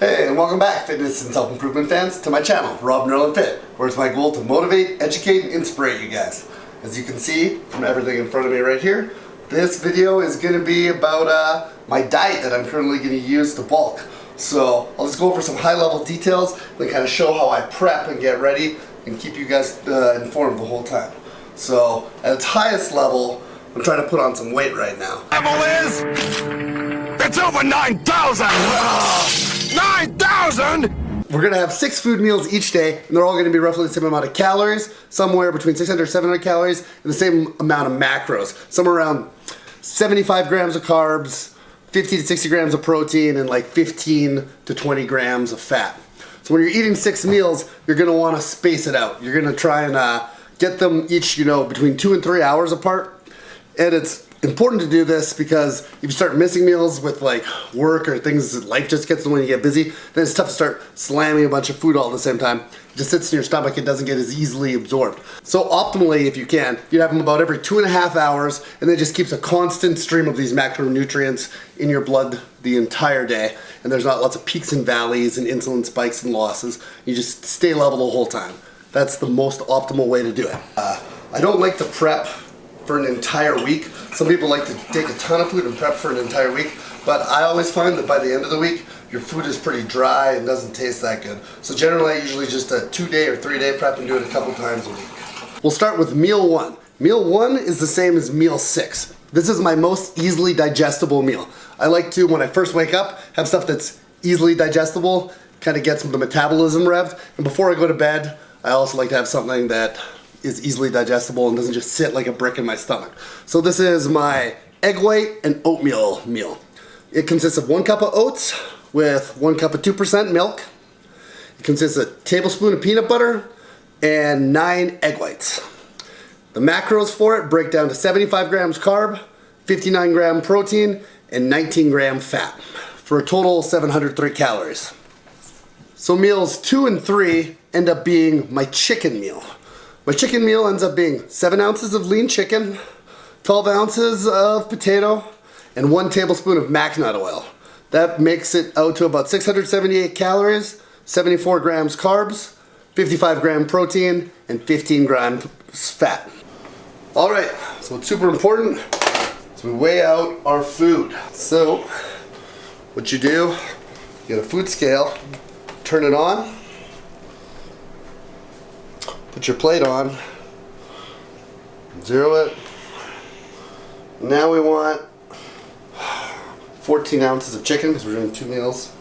Hey, and welcome back, fitness and self-improvement fans, to my channel, Rob Nerlin Fit, where it's my goal to motivate, educate, and inspire you guys. As you can see from everything in front of me right here, this video is going to be about my diet that I'm currently going to use to bulk. So I'll just go over some high-level details, then kind of show how I prep and get ready, and keep you guys informed the whole time. So at its highest level, I'm trying to put on some weight right now. Level is, it's over 9,000! 9,000! We're gonna have 6 food meals each day, and they're all gonna be roughly the same amount of calories, somewhere between 600 and 700 calories, and the same amount of macros, somewhere around 75 grams of carbs, 50 to 60 grams of protein, and like 15 to 20 grams of fat. So when you're eating 6 meals, you're gonna wanna space it out. You're gonna try and get them each, between 2 and 3 hours apart. And it's important to do this because if you start missing meals with like work or things that life just gets in when you get busy, then it's tough to start slamming a bunch of food all at the same time. It just sits in your stomach, it doesn't get as easily absorbed. So optimally, if you can, you'd have them about every 2.5 hours, and then it just keeps a constant stream of these macronutrients in your blood the entire day. And there's not lots of peaks and valleys and insulin spikes and losses. You just stay level the whole time. That's the most optimal way to do it. I don't like to prep for an entire week. Some people like to take a ton of food and prep for an entire week, but I always find that by the end of the week, your food is pretty dry and doesn't taste that good. So generally, I usually just a 2-day or 3-day prep and do it a couple times a week. We'll start with meal 1. Meal 1 is the same as meal 6. This is my most easily digestible meal. I like to, when I first wake up, have stuff that's easily digestible, kind of gets the metabolism revved, and before I go to bed, I also like to have something that is easily digestible and doesn't just sit like a brick in my stomach. So this is my egg white and oatmeal meal. It consists of 1 cup of oats with 1 cup of 2% milk. It consists of a tablespoon of peanut butter and 9 egg whites. The macros for it break down to 75 grams carb, 59 gram protein, and 19 gram fat, for a total 703 calories. So meals 2 and 3 end up being my chicken meal. My chicken meal ends up being 7 ounces of lean chicken, 12 ounces of potato, and 1 tablespoon of mac nut oil. That makes it out to about 678 calories, 74 grams carbs, 55 gram protein, and 15 grams fat. All right, so what's super important is we weigh out our food. So what you do, you get a food scale, turn it on, put your plate on, zero it. Now we want 14 ounces of chicken because we're doing 2 meals.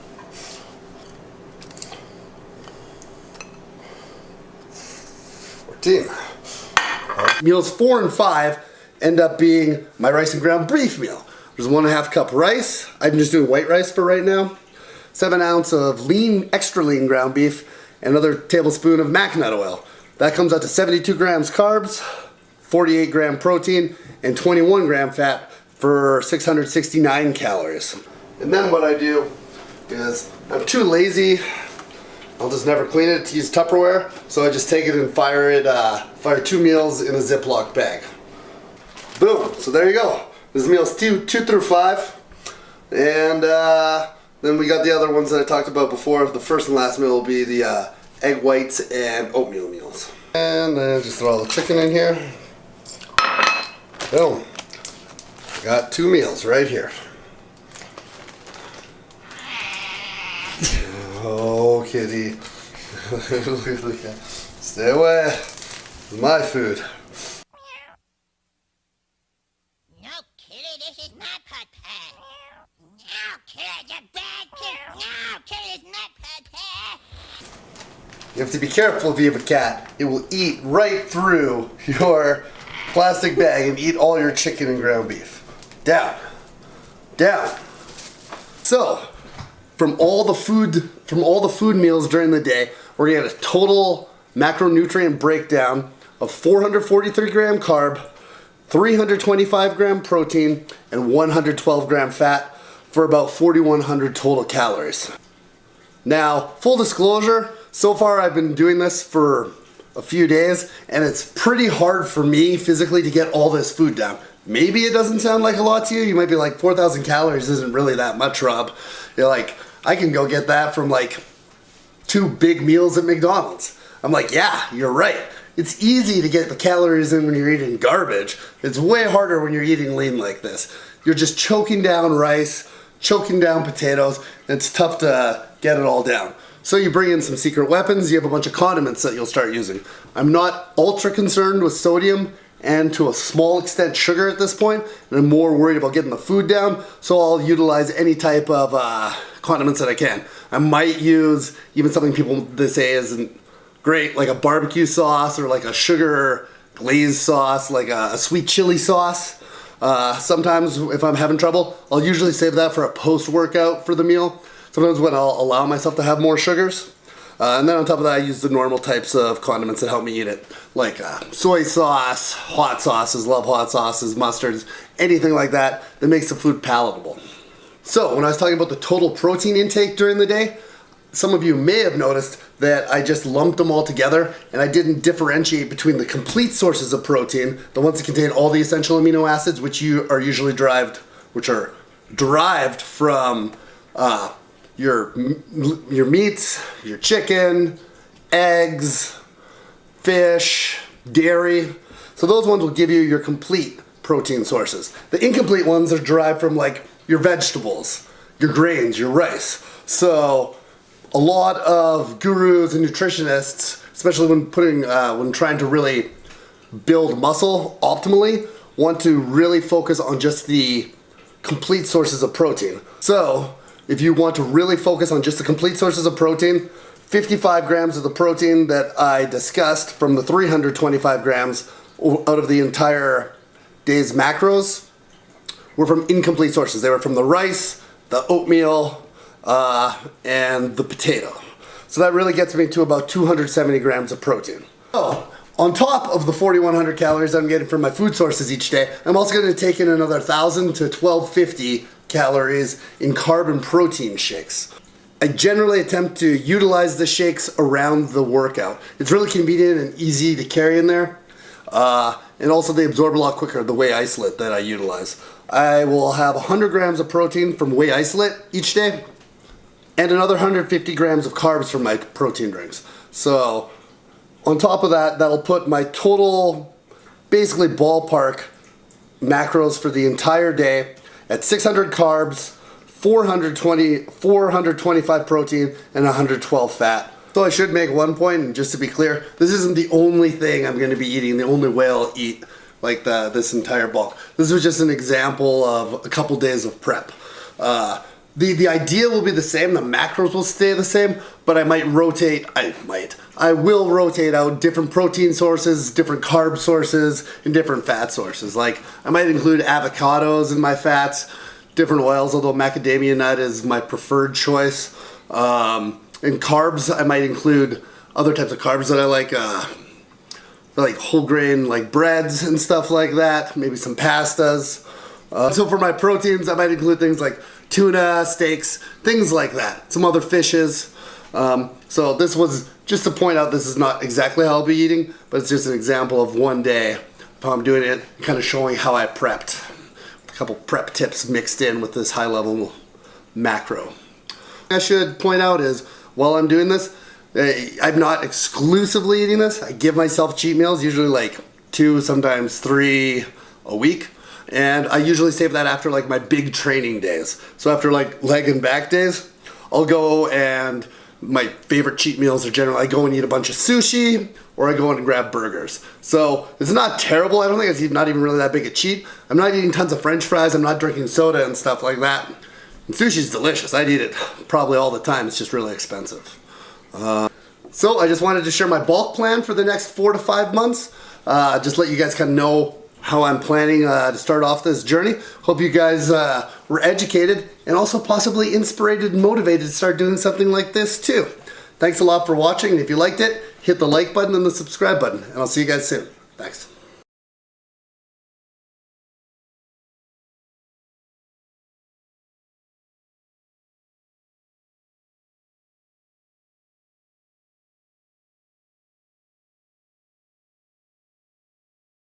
Meals 4 and 5 end up being my rice and ground beef meal. There's 1.5 cup rice. I'm just doing white rice for right now. 7 ounce of lean, extra lean ground beef, and another tablespoon of mac nut oil. That comes out to 72 grams carbs, 48 gram protein, and 21 gram fat for 669 calories. And then what I do is, I'm too lazy, I'll just never clean it to use Tupperware, so I just take it and fire 2 meals in a Ziploc bag. Boom, so there you go. This is meals 2 through 5. And then we got the other ones that I talked about before. The first and last meal will be the egg whites and oatmeal meals. And then just throw all the chicken in here. Boom. Got 2 meals right here. Oh, kitty. Stay away. This is my food. No, kitty, this is not pot pie. No, kitty, it's a bad kitty. No, kitty, it's not pot pie. You have to be careful if you have a cat. It will eat right through your plastic bag and eat all your chicken and ground beef. Down. Down. So, from all the food meals during the day, we're gonna get a total macronutrient breakdown of 443 gram carb, 325 gram protein, and 112 gram fat for about 4,100 total calories. Now, full disclosure, so far I've been doing this for a few days, and it's pretty hard for me physically to get all this food down. Maybe it doesn't sound like a lot to you. You might be like, 4,000 calories isn't really that much, Rob. You're like, I can go get that from like 2 big meals at McDonald's. I'm like, yeah, you're right. It's easy to get the calories in when you're eating garbage. It's way harder when you're eating lean like this. You're just choking down rice, choking down potatoes, and it's tough to get it all down. So you bring in some secret weapons, you have a bunch of condiments that you'll start using. I'm not ultra concerned with sodium and to a small extent sugar at this point, and I'm more worried about getting the food down, so I'll utilize any type of condiments that I can. I might use even something people they say isn't great, like a barbecue sauce or like a sugar glazed sauce, like a sweet chili sauce. Sometimes if I'm having trouble, I'll usually save that for a post-workout for the meal. Sometimes when I'll allow myself to have more sugars. And then on top of that, I use the normal types of condiments that help me eat it. Like soy sauce, hot sauces, love hot sauces, mustards, anything like that that makes the food palatable. So when I was talking about the total protein intake during the day, some of you may have noticed that I just lumped them all together and I didn't differentiate between the complete sources of protein, the ones that contain all the essential amino acids, which are derived from your meats, your chicken, eggs, fish, dairy. So those ones will give you your complete protein sources. The incomplete ones are derived from like your vegetables, your grains, your rice. So a lot of gurus and nutritionists, especially when trying to really build muscle optimally, want to really focus on just the complete sources of protein. So if you want to really focus on just the complete sources of protein, 55 grams of the protein that I discussed from the 325 grams out of the entire day's macros were from incomplete sources. They were from the rice, the oatmeal, and the potato. So that really gets me to about 270 grams of protein. So, on top of the 4,100 calories I'm getting from my food sources each day, I'm also going to take in another 1,000 to 1,250 calories in carb and protein shakes. I generally attempt to utilize the shakes around the workout. It's really convenient and easy to carry in there. And also they absorb a lot quicker, the whey isolate that I utilize. I will have 100 grams of protein from whey isolate each day, and another 150 grams of carbs from my protein drinks. So on top of that, that'll put my total, basically ballpark macros for the entire day at 600 carbs, 425 protein, and 112 fat. So I should make one point, and just to be clear, this isn't the only thing I'm going to be eating, the only way I'll eat like this entire bulk. This was just an example of a couple days of prep. The idea will be the same, the macros will stay the same, but I will rotate out different protein sources, different carb sources, and different fat sources. Like, I might include avocados in my fats, different oils, although macadamia nut is my preferred choice. In carbs, I might include other types of carbs that I like whole grain, like breads and stuff like that, maybe some pastas. So for my proteins, I might include things like tuna, steaks, things like that, some other fishes. So this was just to point out this is not exactly how I'll be eating, but it's just an example of one day of how I'm doing it, kind of showing how I prepped. A couple prep tips mixed in with this high-level macro. I should point out is, while I'm doing this, I'm not exclusively eating this. I give myself cheat meals, usually like 2, sometimes 3 a week. And I usually save that after like my big training days. So after like leg and back days, I'll go, and my favorite cheat meals are generally I go and eat a bunch of sushi, or I go and grab burgers. So it's not terrible. I don't think it's not even really that big a cheat. I'm not eating tons of French fries. I'm not drinking soda and stuff like that. And sushi's delicious. I'd eat it probably all the time. It's just really expensive. So I just wanted to share my bulk plan for the next 4 to 5 months. Just let you guys kind of know how I'm planning to start off this journey. Hope you guys were educated and also possibly inspired and motivated to start doing something like this too. Thanks a lot for watching. If you liked it, hit the like button and the subscribe button, and I'll see you guys soon. Thanks.